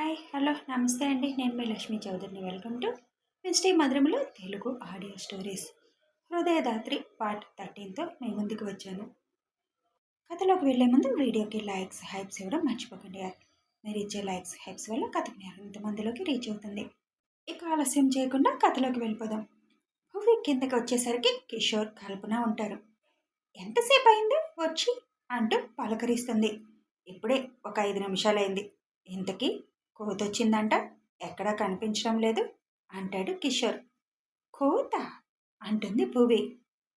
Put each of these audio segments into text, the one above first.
Hi hello నమస్తే అండి. నేను మీ లక్ష్మీ చౌదరిని. వెల్కమ్ టు మిస్టీ మధురములో తెలుగు ఆడియో స్టోరీస్. హృదయదాత్రి పార్ట్ 13తో మీ ముందుకు వచ్చాను. కథలోకి వెళ్లే ముందు వీడియోకి లైక్స్ హైప్స్ ఇవ్వడం మర్చిపోకండి. మీరు ఇచ్చే లైక్స్ హైప్స్ వల్ల కథకి ఎంతమందిలోకి రీచ్ అవుతుంది. ఇక ఆలస్యం చేయకుండా కథలోకి వెళ్ళిపోదాం. భువి కిందకి వచ్చేసరికి కిషోర్, కల్పన ఉంటారు. ఎంతసేపు అయింది వచ్చి అంటూ పలకరిస్తుంది. ఇప్పుడే ఒక 5 నిమిషాలైంది. ఇంతకీ కోతొచ్చిందంట, ఎక్కడా కనిపించడం లేదు అంటాడు కిషోర్. కోత అంటుంది భువి.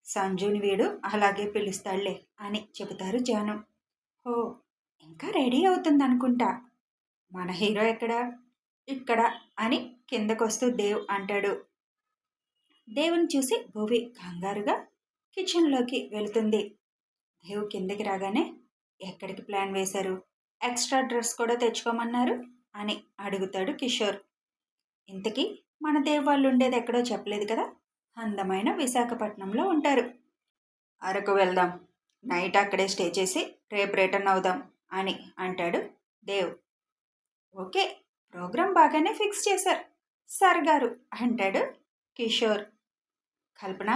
సంజుని వీడు అలాగే పిలుస్తాడులే అని చెబుతారు జాను. ఓ, ఇంకా రెడీ అవుతుందనుకుంటా. మన హీరో ఎక్కడా? ఇక్కడ అని కిందకొస్తూ దేవ్ అంటాడు. దేవుని చూసి భువి కంగారుగా కిచెన్లోకి వెళుతుంది. దేవ్ కిందకి రాగానే, ఎక్కడికి ప్లాన్ వేశారు? ఎక్స్ట్రా డ్రెస్ కూడా తెచ్చుకోమన్నారు అని అడుగుతాడు కిషోర్. ఇంతకీ మన దేవ్ వాళ్ళు ఉండేది ఎక్కడో చెప్పలేదు కదా? అందమైన విశాఖపట్నంలో ఉంటారు. అరకు వెళ్దాం, నైట్ అక్కడే స్టే చేసి రేపు రిటర్న్ అవుదాం అని అంటాడు దేవ్. ఓకే, ప్రోగ్రాం బాగానే ఫిక్స్ చేశారు సార్ గారు అంటాడు కిషోర్. కల్పన,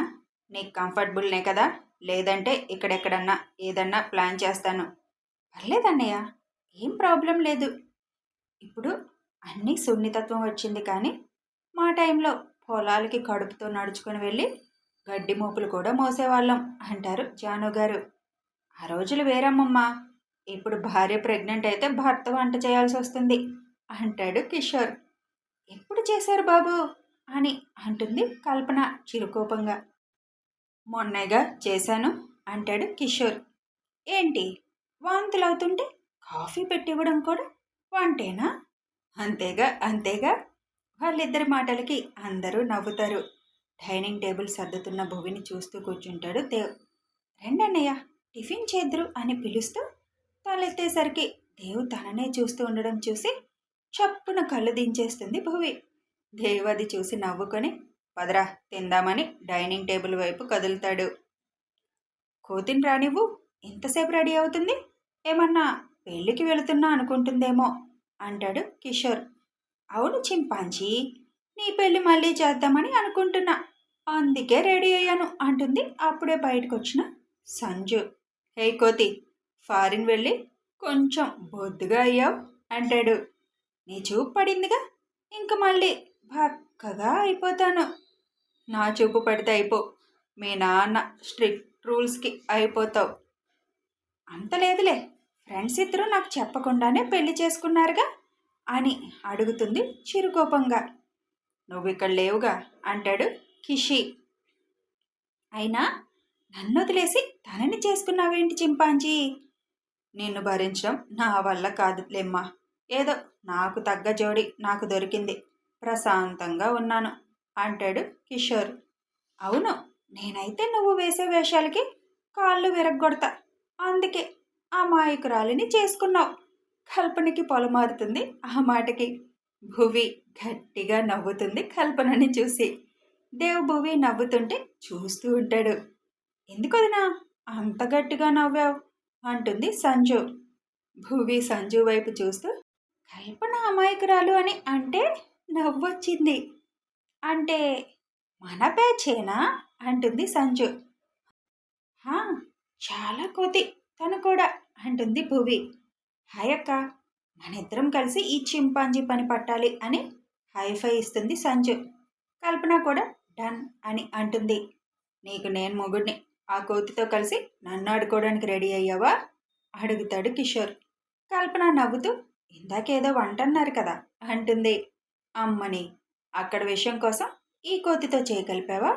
నీకు కంఫర్టబుల్నే కదా? లేదంటే ఇక్కడెక్కడన్నా ఏదన్నా ప్లాన్ చేస్తాను. పర్లేదన్నయ్య, ఏం ప్రాబ్లం లేదు. ఇప్పుడు అన్నీ సున్నితత్వం వచ్చింది, కానీ మా టైంలో పొలాలకి కడుపుతో నడుచుకొని వెళ్ళి గడ్డి మోపులు కూడా మోసేవాళ్ళం అంటారు జాను గారు. ఆ రోజులు వేరమ్మమ్మా. ఇప్పుడు భార్య ప్రెగ్నెంట్ అయితే భర్త వంట చేయాల్సి వస్తుంది అంటాడు కిషోర్. ఎప్పుడు చేశారు బాబు అని అంటుంది కల్పన చిరుకోపంగా. మొన్నేగా చేశాను అంటాడు కిషోర్. ఏంటి, వాంతులవుతుంటే కాఫీ పెట్టివ్వడం కూడా వంటేనా? అంతేగా అంతేగా. వాళ్ళిద్దరి మాటలకి అందరూ నవ్వుతారు. డైనింగ్ టేబుల్ సర్దుతున్న భువిని చూస్తూ కూర్చుంటాడు దేవ్. రెండన్నయ్య, టిఫిన్ చేద్దురు అని పిలుస్తూ తలెత్తేసరికి దేవ్ తననే చూస్తూ ఉండడం చూసి చప్పున కళ్ళు దించేస్తుంది భువి. దేవ్ అది చూసి నవ్వుకొని, పదరా తిందామని డైనింగ్ టేబుల్ వైపు కదులుతాడు. కోతిని రానివ్వు, ఎంతసేపు రెడీ అవుతుంది? ఏమన్నా పెళ్ళికి వెళుతున్నా అనుకుంటుందేమో అంటాడు కిషోర్. అవును చింపాంజీ, నీ పెళ్ళి మళ్ళీ చేద్దామని అనుకుంటున్నా, అందుకే రెడీ అయ్యాను అంటుంది అప్పుడే బయటకు వచ్చిన సంజు. హే కోతి, ఫారిన్ వెళ్ళి కొంచెం బొద్దుగా అయ్యావు అంటాడు. నీ చూపు పడిందిగా, ఇంక మళ్ళీ బక్కగా అయిపోతాను. నా చూపు పడితే అయిపో, మీ నాన్న స్ట్రిక్ట్ రూల్స్కి అయిపోతావు. అంత లేదులే, ఫ్రెండ్స్ ఇద్దరు నాకు చెప్పకుండానే పెళ్లి చేసుకున్నారుగా అని అడుగుతుంది చిరుకోపంగా. నువ్వు ఇక్కడ లేవుగా అంటాడు కిషి. అయినా నన్ను వదిలేసి తనని చేసుకున్నావేంటి చింపాంజీ? నిన్ను భరించడం నా వల్ల కాదులేమ్మా. ఏదో నాకు తగ్గ జోడి నాకు దొరికింది, ప్రశాంతంగా ఉన్నాను అంటాడు కిషోర్. అవును, నేనైతే నువ్వు వేసే వేషాలకి కాళ్ళు విరగ్గొడతా, అందుకే అమాయకురాలిని చేసుకున్నావు. కల్పనకి పొలమారుతుంది ఆ మాటకి. భువి గట్టిగా నవ్వుతుంది కల్పనని చూసి. దేవ్ భువి నవ్వుతుంటే చూస్తూ ఉంటాడు. ఎందుకొదినా అంత గట్టిగా నవ్వావు అంటుంది సంజు. భువి సంజు వైపు చూస్తూ, కల్పన అమాయకురాలు అని అంటే నవ్వొచ్చింది. అంటే మన బ్యాచేనా అంటుంది సంజు. హా, చాలా కోతి తను కూడా అంటుంది భువి. హాయ్ అక్క, మనిద్దరం కలిసి ఈ చింపాంజీ పని పట్టాలి అని హైఫై ఇస్తుంది సంజు. కల్పన కూడా డన్ అని అంటుంది. నీకు నేను మొగుడిని, ఆ కోతితో కలిసి నన్ను ఆడుకోవడానికి రెడీ అయ్యావా అడుగుతాడు కిషోర్. కల్పన నవ్వుతూ, ఇందాకేదో వంట అన్నారు కదా అంటుంది. అమ్మని, అక్కడ విషయం కోసం ఈ కోతితో చేయగలిపావా?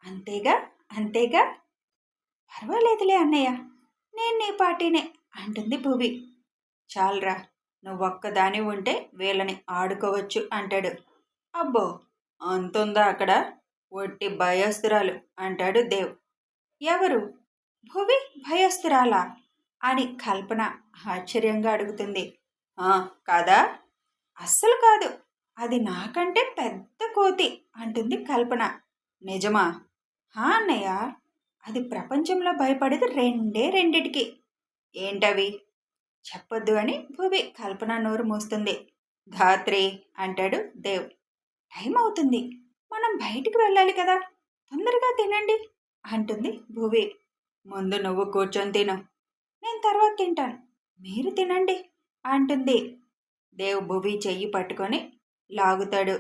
అంతేగా అంతేగా. పర్వాలేదులే అన్నయ్య, నేను నీ పార్టీనే అంటుంది భువి. చాలరా, నువ్వొక్కదాని ఉంటే వీళ్ళని ఆడుకోవచ్చు అంటాడు. అబ్బో, అంతుందా అక్కడ? ఒట్టి భయస్తురాలు అంటాడు దేవ్. ఎవరు? భువి భయస్తురాలా అని కల్పన ఆశ్చర్యంగా అడుగుతుంది. కాదా? అస్సలు కాదు, అది నాకంటే పెద్ద కోతి అంటుంది కల్పన. నిజమా? అన్నయ్య, అది ప్రపంచంలో భయపడేది రెండిటికి. ఏంటవి? చెప్పొద్దు అని భువి కల్పన నోరు మూస్తుంది. ధాత్రి అంటాడు దేవ్. టైం అవుతుంది, మనం బయటికి వెళ్ళాలి కదా, తొందరగా తినండి అంటుంది భువి. ముందు నువ్వు కూర్చొని తిను, నేను తర్వాత తింటాను, మీరు తినండి అంటుంది. దేవ్ భువి చెయ్యి పట్టుకొని లాగుతాడు.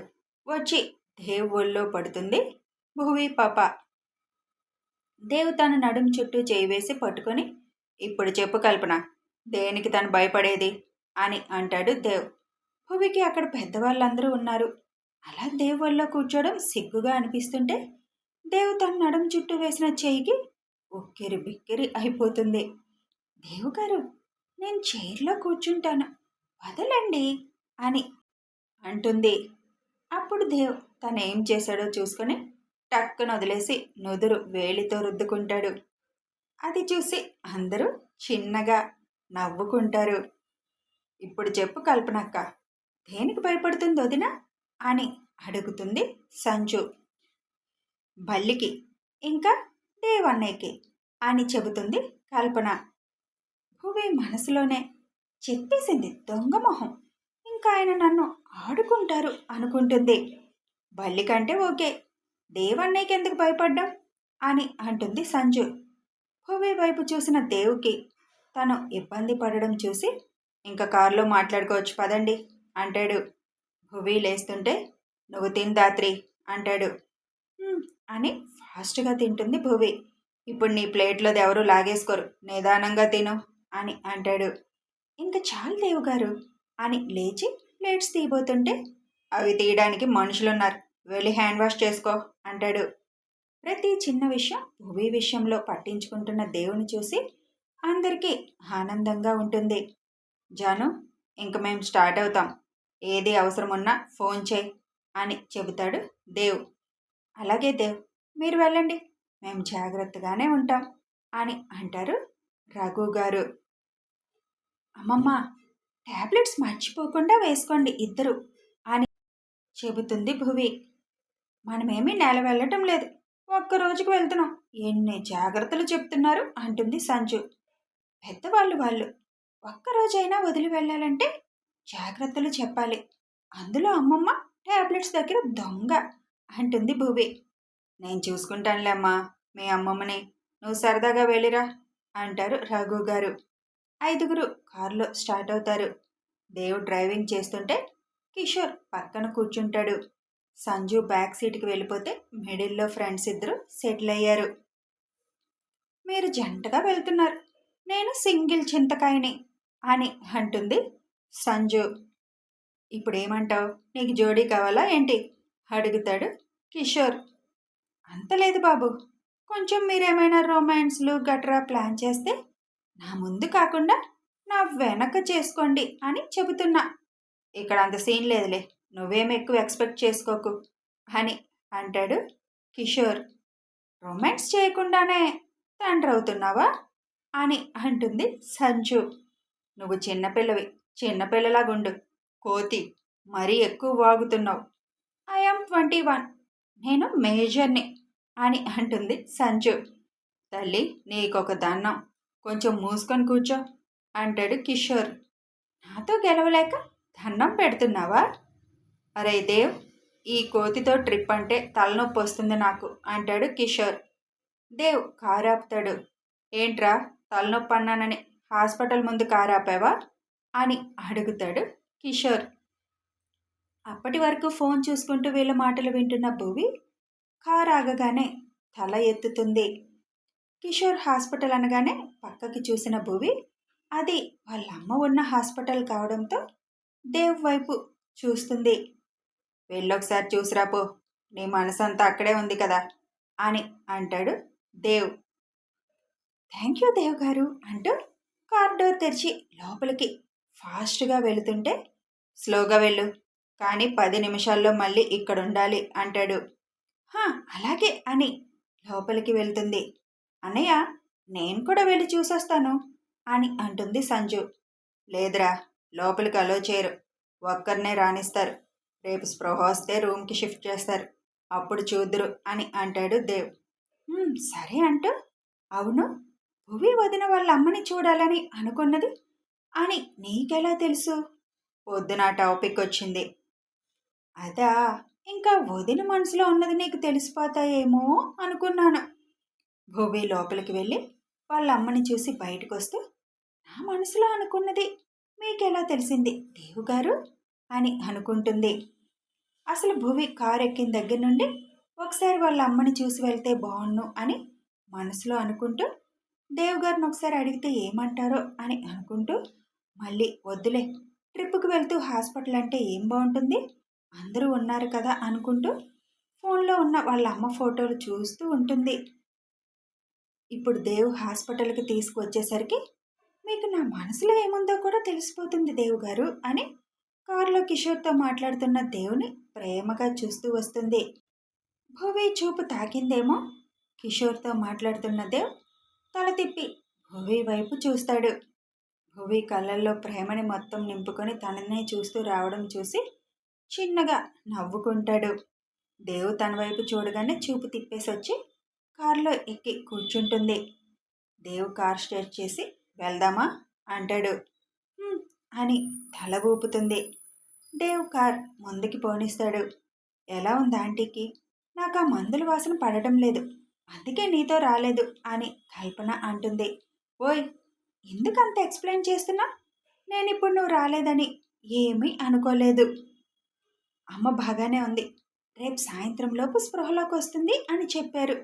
వచ్చి దేవ్ ఒళ్ళో పడుతుంది భువి పాప. దేవ్ తన నడుం చుట్టూ చేయి వేసి పట్టుకొని, ఇప్పుడు చెప్పు కల్పన, దేనికి తను భయపడేది అని అంటాడు దేవ్. భువికి అక్కడ పెద్దవాళ్ళందరూ ఉన్నారు. అలా దేవ్ వల్ల కూర్చోవడం సిగ్గుగా అనిపిస్తుంటే దేవ్ తన నడుం చుట్టూ వేసిన చేయికి ఉక్కిరి బిక్కిరి అయిపోతుంది. దేవ్ గారు, నేను చైర్లో కూర్చుంటాను, వదలండి అని అంటుంది. అప్పుడు దేవ్ తను ఏం చేశాడో చూసుకొని టక్కున వదిలేసి నుదురు వేలితో రుద్దుకుంటాడు. అది చూసి అందరూ చిన్నగా నవ్వుకుంటారు. ఇప్పుడు చెప్పు కల్పనక్క, దేనికి భయపడుతుంది వదిన అని అడుగుతుంది సంజు. బల్లికి, ఇంకా దేవన్నయ్యకి అని చెబుతుంది కల్పన. భువి మనసులోనే చెప్పేసింది దొంగ మొహం, ఇంకా ఆయన నన్ను ఆడుకుంటారు అనుకుంటుంది. బల్లి కంటే ఓకే, దేవన్నయ్యకి ఎందుకు భయపడ్డాం అని అంటుంది సంజు. భువి వైపు చూసిన దేవుకి తను ఇబ్బంది పడడం చూసి, ఇంకా కారులో మాట్లాడుకోవచ్చు పదండి అంటాడు. భువి లేస్తుంటే, నువ్వు తిన్ దాత్రి అంటాడు. అని ఫాస్ట్గా తింటుంది భువి. ఇప్పుడు నీ ప్లేట్లోది ఎవరు లాగేసుకోరు, నిదానంగా తిను అని అంటాడు. ఇంకా చాలు దేవు గారు అని లేచి ప్లేట్స్ తీయబోతుంటే, అవి తీయడానికి మనుషులున్నారు, వెళ్ళి హ్యాండ్ వాష్ చేసుకో అంటాడు. ప్రతి చిన్న విషయం భువి విషయంలో పట్టించుకుంటున్న దేవుని చూసి అందరికీ ఆనందంగా ఉంటుంది. జాను, ఇంక మేము స్టార్ట్ అవుతాం, ఏది అవసరం ఉన్నా ఫోన్ చేయి అని చెబుతాడు దేవ్. అలాగే దేవ్, మీరు వెళ్ళండి, మేము జాగ్రత్తగానే ఉంటాం అని అంటారు రఘు గారు. అమ్మమ్మ, ట్యాబ్లెట్స్ మర్చిపోకుండా వేసుకోండి ఇద్దరు అని చెబుతుంది భువి. మనమేమీ నెల వెళ్ళటం లేదు, ఒక్కరోజుకు వెళ్తున్నాం, ఎన్ని జాగ్రత్తలు చెప్తున్నారు అంటుంది సంజు. పెద్దవాళ్ళు వాళ్ళు, ఒక్కరోజైనా వదిలి వెళ్ళాలంటే జాగ్రత్తలు చెప్పాలి, అందులో అమ్మమ్మ ట్యాబ్లెట్స్ దగ్గర దొంగ అంటుంది భువి. నేను చూసుకుంటానులేమ్మా మీ అమ్మమ్మని, నువ్వు సరదాగా వెళ్ళిరా అంటారు రఘు గారు. ఐదుగురు కారులో స్టార్ట్ అవుతారు. దేవ్ డ్రైవింగ్ చేస్తుంటే కిషోర్ పక్కన కూర్చుంటాడు. సంజు బ్యాక్ సీట్కి వెళ్ళిపోతే మిడిల్లో ఫ్రెండ్స్ ఇద్దరు సెటిల్ అయ్యారు. మీరు జంటగా వెళ్తున్నారు, నేను సింగిల్ చింతకాయని అని అంటుంది సంజు. ఇప్పుడేమంటావు, నీకు జోడీ కావాలా ఏంటి అడుగుతాడు కిషోర్. అంత లేదు బాబు, కొంచెం మీరేమైనా రొమాన్స్లు గట్రా ప్లాన్ చేస్తే నా ముందు కాకుండా నా వెనక చేసుకోండి అని చెబుతున్నా. ఇక్కడ అంత సీన్ లేదులే, నువ్వేం ఎక్కువ ఎక్స్పెక్ట్ చేసుకోకు అని అంటాడు కిషోర్. రొమాన్స్ చేయకుండానే తండ్రి అవుతున్నావా అని అంటుంది సంజు. నువ్వు చిన్నపిల్లవి, చిన్నపిల్లలాగుండు, కోతి, మరీ ఎక్కువ వాగుతున్నావు. ఐఎమ్ 21, నేను మేజర్ని అని అంటుంది సంజు. తల్లి నీకొక దండం, కొంచెం మూసుకొని కూర్చో అంటాడు కిషోర్. నాతో గెలవలేక దండం పెడుతున్నావా? అరే దేవ్, ఈ కోతితో ట్రిప్ అంటే తలనొప్పి వస్తుంది నాకు అంటాడు కిషోర్. దేవ్ కారు ఆపుతాడు. ఏంట్రా, తలనొప్పి అన్నానని హాస్పిటల్ ముందు కారు ఆపావా అని అడుగుతాడు కిషోర్. అప్పటి వరకు ఫోన్ చూసుకుంటూ వీళ్ళ మాటలు వింటున్న భువి కారు ఆగగానే తల ఎత్తుతుంది. కిషోర్ హాస్పిటల్ అనగానే పక్కకి చూసిన భువి అది వాళ్ళ అమ్మ ఉన్న హాస్పిటల్ కావడంతో దేవ్ వైపు చూస్తుంది. వెళ్ళొకసారి చూసిరాపో, నీ మనసంతా అక్కడే ఉంది కదా అని అంటాడు దేవ్. థ్యాంక్ యూ దేవ్ గారు అంటూ కార్ డోర్ తెరిచి లోపలికి ఫాస్ట్గా వెళుతుంటే, స్లోగా వెళ్ళు, కానీ 10 నిమిషాల్లో మళ్ళీ ఇక్కడ ఉండాలి అంటాడు. అలాగే అని లోపలికి వెళ్తుంది. అన్నయ్య, నేను కూడా వెళ్ళి చూసొస్తాను అని అంటుంది సంజు. లేదురా, లోపలికి అలో చేయరు, ఒక్కరినే రాణిస్తారు, రేపు స్పృహ వస్తే రూమ్కి షిఫ్ట్ చేస్తారు, అప్పుడు చూద్దురు అని అంటాడు దేవ్. సరే అంటూ, అవును, భువి వదిన వాళ్ళ అమ్మని చూడాలని అనుకున్నది అని నీకెలా తెలుసు పొద్దున ఆ టాపిక్ వచ్చింది. అదా, ఇంకా వదిన మనసులో ఉన్నది నీకు తెలిసిపోతాయేమో అనుకున్నాను. భువి లోపలికి వెళ్ళి వాళ్ళ అమ్మని చూసి బయటకొస్తూ, నా మనసులో అనుకున్నది మీకెలా తెలిసింది దేవుగారు అని అనుకుంటుంది. అసలు భువి కారు ఎక్కిన దగ్గర నుండి ఒకసారి వాళ్ళ అమ్మని చూసి వెళ్తే బాగున్ను అని మనసులో అనుకుంటూ, దేవుగారిని ఒకసారి అడిగితే ఏమంటారో అని అనుకుంటూ, మళ్ళీ వద్దులే, ట్రిప్పుకి వెళ్తూ హాస్పిటల్ అంటే ఏం బాగుంటుంది, అందరూ ఉన్నారు కదా అనుకుంటూ ఫోన్లో ఉన్న వాళ్ళ అమ్మ ఫోటోలు చూస్తూ ఉంటుంది. ఇప్పుడు దేవ్ హాస్పిటల్కి తీసుకువచ్చేసరికి మీకు నా మనసులో ఏముందో కూడా తెలిసిపోతుంది దేవు గారు అని కారులో కిషోర్తో మాట్లాడుతున్న దేవుని ప్రేమగా చూస్తూ వస్తుంది. భువి చూపు తాకిందేమో. కిషోర్తో మాట్లాడుతున్న దేవ్ తల తిప్పి భువి వైపు చూస్తాడు. భువి కళ్ళల్లో ప్రేమని మొత్తం నింపుకొని తననే చూస్తూ రావడం చూసి చిన్నగా నవ్వుకుంటాడు. దేవు తన వైపు చూడగానే చూపు తిప్పేసి వచ్చి కారులో ఎక్కి కూర్చుంటుంది. దేవు కార్ స్టార్ట్ చేసి వెళ్దామా అంటాడు. అని తల ఊపుతుంది. దేవ్ కార్ ముందుకి పోనిస్తాడు. ఎలా ఉంది ఆంటీకి? నాకు ఆ మందుల వాసన పడటం లేదు, అందుకే నీతో రాలేదు అని కల్పన అంటుంది. ఓయ్, ఎందుకంత ఎక్స్ప్లెయిన్ చేస్తున్నా? నేనిప్పుడు నువ్వు రాలేదని ఏమీ అనుకోలేదు. అమ్మ బాగానే ఉంది, రేపు సాయంత్రంలోపు స్పృహలోకి వస్తుంది అని చెప్పారు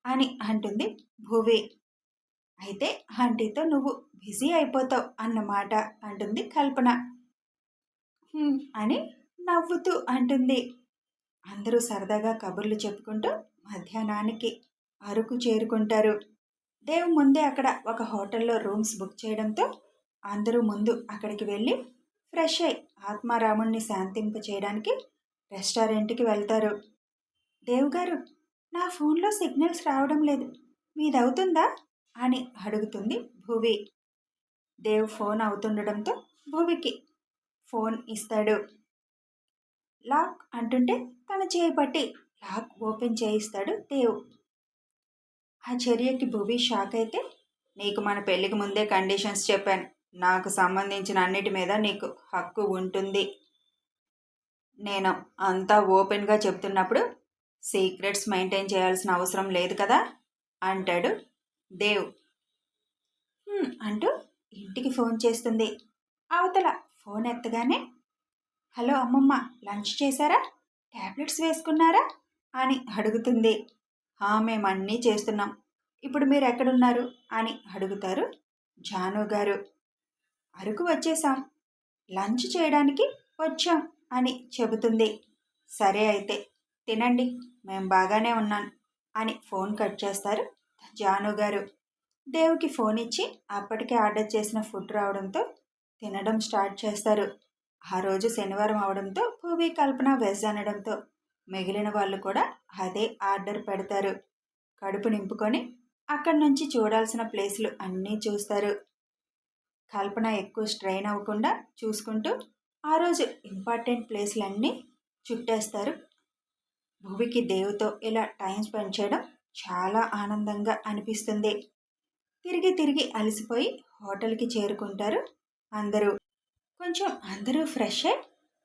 అని అంటుంది భువి. అయితే ఆంటీతో నువ్వు బిజీ అయిపోతావు అన్నమాట అంటుంది కల్పన. అని నవ్వుతూ అంటుంది. అందరూ సరదాగా కబుర్లు చెప్పుకుంటూ మధ్యాహ్నానికి అరకు చేరుకుంటారు. దేవ్ ముందే అక్కడ ఒక హోటల్లో రూమ్స్ బుక్ చేయడంతో అందరూ ముందు అక్కడికి వెళ్ళి ఫ్రెష్ అయి ఆత్మారాముణ్ణి శాంతింప చేయడానికి రెస్టారెంట్కి వెళ్తారు. దేవ్ గారు, నా ఫోన్లో సిగ్నల్స్ రావడం లేదు, మీదవుతుందా అని అడుగుతుంది భువి. దేవ్ ఫోన్ అవుతుండడంతో భువికి ఫోన్ ఇస్తాడు. లాక్ అంటుంటే తన చేయి పట్టి లాక్ ఓపెన్ చేయిస్తాడు దేవ్. ఆ చర్యకి భువి షాక్ అయితే, నీకు మన పెళ్ళికి ముందే కండిషన్స్ చెప్పాను, నాకు సంబంధించిన అన్నిటి మీద నీకు హక్కు ఉంటుంది. నేను అంతా ఓపెన్గా చెప్తున్నప్పుడు సీక్రెట్స్ మెయింటైన్ చేయాల్సిన అవసరం లేదు కదా అంటాడు దేవ్. అంటూ ఇంటికి ఫోన్ చేస్తుంది. అవతల ఫోన్ ఎత్తగానే, హలో అమ్మమ్మ, లంచ్ చేశారా, ట్యాబ్లెట్స్ వేసుకున్నారా అని అడుగుతుంది. మేము అన్నీ చేస్తున్నాం, ఇప్పుడు మీరు ఎక్కడున్నారు అని అడుగుతారు జాను గారు. అరకు వచ్చేసాం, లంచ్ చేయడానికి వచ్చాం అని చెబుతుంది. సరే అయితే తినండి, మేము బాగానే ఉన్నాను అని ఫోన్ కట్ చేస్తారు జాను గారు. దేవుకి ఫోన్ ఇచ్చి అప్పటికే ఆర్డర్ చేసిన ఫుడ్ రావడంతో తినడం స్టార్ట్ చేస్తారు. ఆ రోజు శనివారం అవడంతో భువి కల్పన వెజ్ అనడంతో మిగిలిన వాళ్ళు కూడా అదే ఆర్డర్ పెడతారు. కడుపు నింపుకొని అక్కడి నుంచి చూడాల్సిన ప్లేసులు అన్నీ చూస్తారు. కల్పన ఎక్కువ స్ట్రెయిన్ అవ్వకుండా చూసుకుంటూ ఆ రోజు ఇంపార్టెంట్ ప్లేస్లన్నీ చుట్టేస్తారు. భువికి దేవుతో ఇలా టైం స్పెండ్ చేయడం చాలా ఆనందంగా అనిపిస్తుంది. తిరిగి తిరిగి అలసిపోయి హోటల్కి చేరుకుంటారు అందరూ. అందరూ ఫ్రెష్ అయి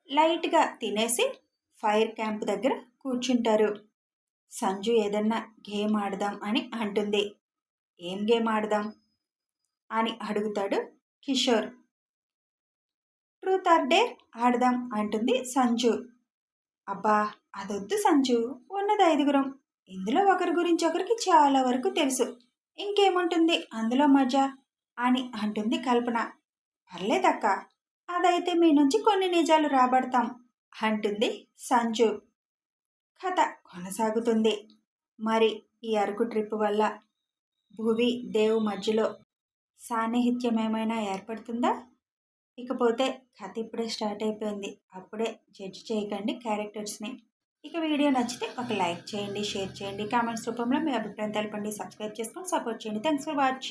లైట్గా తినేసి ఫైర్ క్యాంప్ దగ్గర కూర్చుంటారు. సంజు ఏదన్నా గేమ్ ఆడదాం అని అంటుంది. ఏం గేమ్ ఆడదాం అని అడుగుతాడు కిషోర్. ట్రూత్ ఆర్ డేర్ ఆడదాం అంటుంది సంజు. అబ్బా, అదొద్దు సంజు, ఉన్నది 5గురం, ఇందులో ఒకరి గురించి ఒకరికి చాలా వరకు తెలుసు, ఇంకేముంటుంది అందులో మజా అని అంటుంది కల్పన. పర్లేదక్క, అదైతే మీ నుంచి కొన్ని నిజాలు రాబడతాం అంటుంది సంజు. కథ కొనసాగుతుంది. మరి ఈ అరకు ట్రిప్ వల్ల భువి దేవు మధ్యలో సాన్నిహిత్యం ఏమైనా ఏర్పడుతుందా? ఇకపోతే కథ ఇప్పుడే స్టార్ట్ అయిపోయింది, అప్పుడే జడ్జి చేయకండి క్యారెక్టర్స్ని. ఇక వీడియో నచ్చితే ఒక లైక్ చేయండి, షేర్ చేయండి, కామెంట్స్ రూపంలో మీ అభిప్రాయం తెలపండి, సబ్స్క్రైబ్ చేసుకొని సపోర్ట్ చేయండి. Thanks for watching.